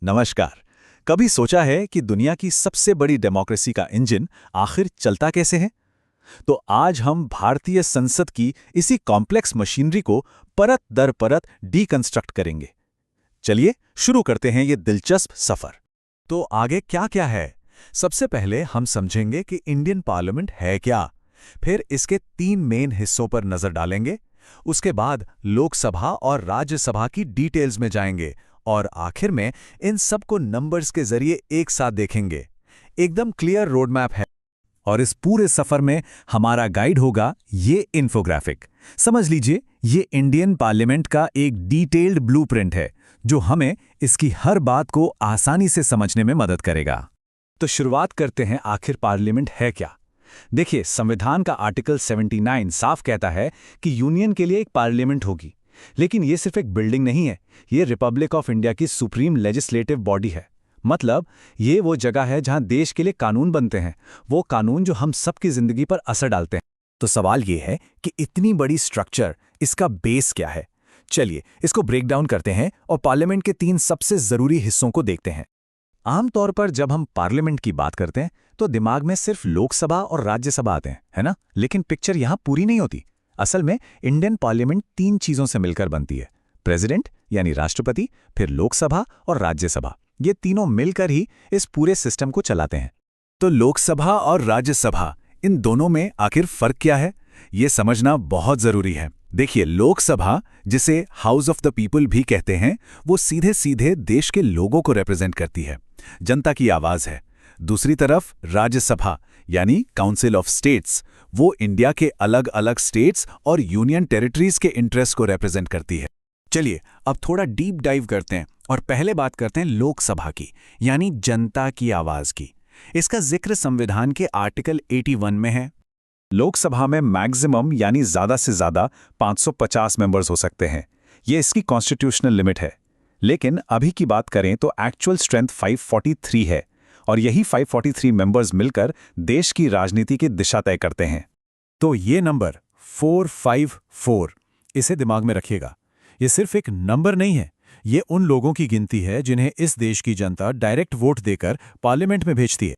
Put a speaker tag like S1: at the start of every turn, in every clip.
S1: नमस्कार। कभी सोचा है कि दुनिया की सबसे बड़ी डेमोक्रेसी का इंजन आखिर चलता कैसे है? तो आज हम भारतीय संसद की इसी कॉम्प्लेक्स मशीनरी को परत दर परत डीकंस्ट्रक्ट करेंगे। चलिए शुरू करते हैं ये दिलचस्प सफर। तो आगे क्या क्या है? सबसे पहले हम समझेंगे कि इंडियन पार्लियामेंट है क्या, फिर इसके 3 मेन हिस्सों पर नजर डालेंगे, उसके बाद लोकसभा और राज्यसभा की डिटेल्स में जाएंगे और आखिर में इन सबको नंबर्स के जरिए एक साथ देखेंगे। एकदम क्लियर रोड मैप है। और इस पूरे सफर में हमारा गाइड होगा ये इन्फोग्राफिक। समझ लीजिए, ये इंडियन पार्लियामेंट का एक डिटेल्ड ब्लूप्रिंट है जो हमें इसकी हर बात को आसानी से समझने में मदद करेगा। तो शुरुआत करते हैं, आखिर पार्लियामेंट है क्या? देखिए, संविधान का आर्टिकल 79 साफ कहता है कि यूनियन के लिए एक पार्लियामेंट होगी। लेकिन ये सिर्फ एक बिल्डिंग नहीं है, ये रिपब्लिक ऑफ इंडिया की सुप्रीम लेजिस्लेटिव बॉडी है। मतलब ये वो जगह है जहां देश के लिए कानून बनते हैं, वो कानून जो हम सबकी जिंदगी पर असर डालते हैं। तो सवाल ये है कि इतनी बड़ी स्ट्रक्चर, इसका बेस क्या है? चलिए इसको ब्रेक डाउन करते हैं और पार्लियामेंट के 3 सबसे जरूरी हिस्सों को देखते हैं। आमतौर पर जब हम पार्लियामेंट की बात करते हैं तो दिमाग में सिर्फ लोकसभा और राज्यसभा आते हैं, है ना? लेकिन पिक्चर यहां पूरी नहीं होती। असल में इंडियन पार्लियामेंट 3 चीजों से मिलकर बनती है। प्रेसिडेंट यानी राष्ट्रपति, फिर लोकसभा और राज्यसभा। ये तीनों मिलकर ही इस पूरे सिस्टम को चलाते हैं। तो लोकसभा और राज्यसभा, इन दोनों में आखिर फर्क क्या है, ये समझना बहुत जरूरी है। देखिए, लोकसभा, जिसे हाउस ऑफ द पीपल भी कहते हैं, वो सीधे सीधे देश के लोगों को रिप्रेजेंट करती है, जनता की आवाज है। दूसरी तरफ राज्यसभा यानी काउंसिल ऑफ स्टेट्स, वो इंडिया के अलग अलग स्टेट्स और यूनियन टेरिटरीज के इंटरेस्ट को रिप्रेजेंट करती है। चलिए अब थोड़ा डीप डाइव करते हैं और पहले बात करते हैं लोकसभा की, यानी जनता की आवाज की। इसका जिक्र संविधान के आर्टिकल 81 में है। लोकसभा में मैक्सिमम यानी ज्यादा से ज्यादा 550 मेंबर्स हो सकते हैं। ये इसकी कॉन्स्टिट्यूशनल लिमिट है। लेकिन अभी की बात करें तो एक्चुअल स्ट्रेंथ 543 है और यही 543 मेंबर्स मिलकर देश की राजनीति की दिशा तय करते हैं। तो ये नंबर 454, इसे दिमाग में रखिएगा। ये सिर्फ एक नंबर नहीं है, ये उन लोगों की गिनती है जिन्हें इस देश की जनता डायरेक्ट वोट देकर पार्लियामेंट में भेजती है।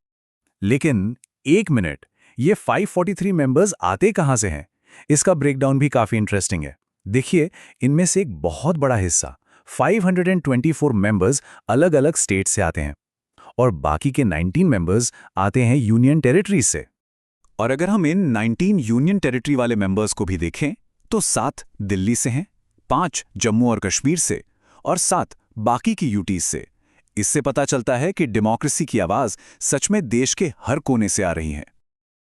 S1: लेकिन एक मिनट, ये 543 मेंबर्स आते कहां से हैं? इसका ब्रेकडाउन भी काफी इंटरेस्टिंग है। देखिए, इनमें से एक बहुत बड़ा हिस्सा 524 मेंबर्स अलग अलग स्टेट से आते हैं और बाकी के 19 मेंबर्स आते हैं यूनियन टेरिटरी से। और अगर हम इन 19 यूनियन टेरिटरी वाले मेंबर्स को भी देखें तो 7 दिल्ली से हैं, 5 जम्मू और कश्मीर से और 7 बाकी की यूटीज से। इससे पता चलता है कि डेमोक्रेसी की आवाज सच में देश के हर कोने से आ रही है।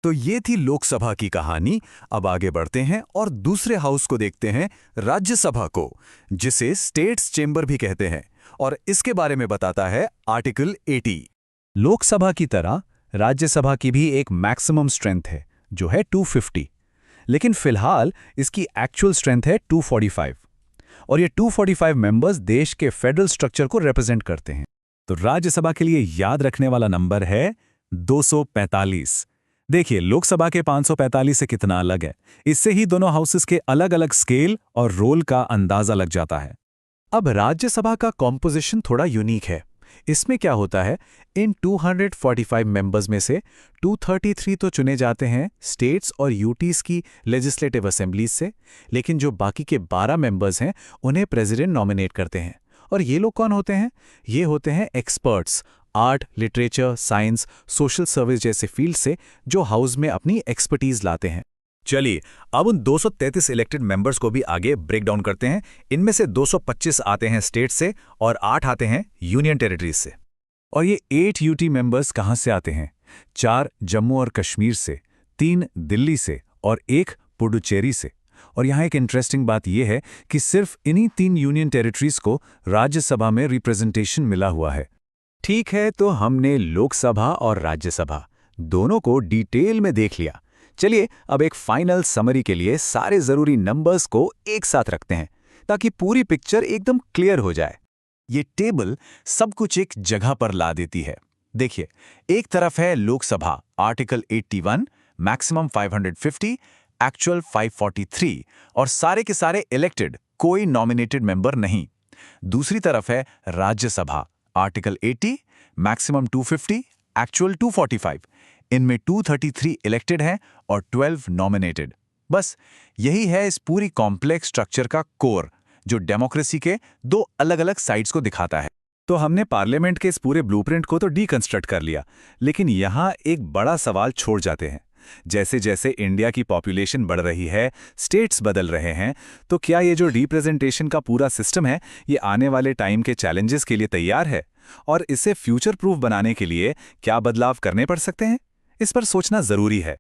S1: तो ये थी लोकसभा की कहानी। अब आगे बढ़ते हैं और दूसरे हाउस को देखते हैं, राज्यसभा को, जिसे स्टेट्स चेंबर भी कहते हैं, और इसके बारे में बताता है आर्टिकल 80। लोकसभा की तरह राज्यसभा की भी एक मैक्सिमम स्ट्रेंथ है जो है 250, लेकिन फिलहाल इसकी एक्चुअल स्ट्रेंथ है 245 और ये 245 मेंबर्स देश के फेडरल स्ट्रक्चर को रिप्रेजेंट करते हैं। तो राज्यसभा के लिए याद रखने वाला नंबर है 245। देखिए, लोकसभा के 545 से कितना अलग है। इससे ही दोनों हाउसेस के अलग अलग स्केल और रोल का अंदाजा लग जाता है। अब राज्यसभा का कॉम्पोजिशन थोड़ा यूनिक है। इसमें क्या होता है, इन 245 मेंबर्स में से 233 तो चुने जाते हैं स्टेट्स और यूटीज की लेजिस्लेटिव असेंबलीज से, लेकिन जो बाकी के 12 मेंबर्स हैं उन्हें प्रेसिडेंट नॉमिनेट करते हैं। और ये लोग कौन होते हैं? ये होते हैं experts, art, literature, science, social service जैसे फील्ड से, जो हाउस में अपनी एक्सपर्टीज लाते हैं। चलिए अब उन 233 इलेक्टेड मेंबर्स को भी आगे ब्रेक डाउन करते हैं। इनमें से 225 आते हैं स्टेट से और 8 आते हैं यूनियन टेरिटरीज से। और ये 8 यूटी मेंबर्स कहां से आते हैं? 4 जम्मू और कश्मीर से, 3 दिल्ली से और 1 पुडुचेरी से। और यहां एक इंटरेस्टिंग बात यह है कि सिर्फ इन्हीं 3 यूनियन टेरिटरीज को राज्यसभा में रिप्रेजेंटेशन मिला हुआ है। ठीक है, तो हमने लोकसभा और राज्यसभा दोनों को डिटेल में देख लिया। चलिए अब एक फाइनल समरी के लिए सारे जरूरी नंबर्स को एक साथ रखते हैं ताकि पूरी पिक्चर एकदम क्लियर हो जाए। ये टेबल सब कुछ एक जगह पर ला देती है। देखिए, एक तरफ है लोकसभा, आर्टिकल 81, मैक्सिमम 550, एक्चुअल 543 और सारे के सारे इलेक्टेड, कोई नॉमिनेटेड मेंबर नहीं। दूसरी तरफ है राज्यसभा, आर्टिकल 80, मैक्सिमम 250, एक्चुअल 245। इनमें 233 इलेक्टेड हैं और 12 नॉमिनेटेड। बस यही है इस पूरी कॉम्प्लेक्स स्ट्रक्चर का कोर, जो डेमोक्रेसी के दो अलग-अलग साइड्स को दिखाता है। तो हमने पार्लियामेंट के इस पूरे ब्लूप्रिंट को तो डीकंस्ट्रक्ट कर लिया, लेकिन यहाँ एक बड़ा सवाल छोड़ जाते हैं। जैसे जैसे इंडिया की पॉपुलेशन बढ़ रही है, स्टेट्स बदल रहे हैं, तो क्या ये जो रिप्रेजेंटेशन का पूरा सिस्टम है, ये आने वाले टाइम के चैलेंजेस के लिए तैयार है? और इसे फ्यूचर प्रूफ बनाने के लिए क्या बदलाव करने पड़ सकते हैं? इस पर सोचना जरूरी है।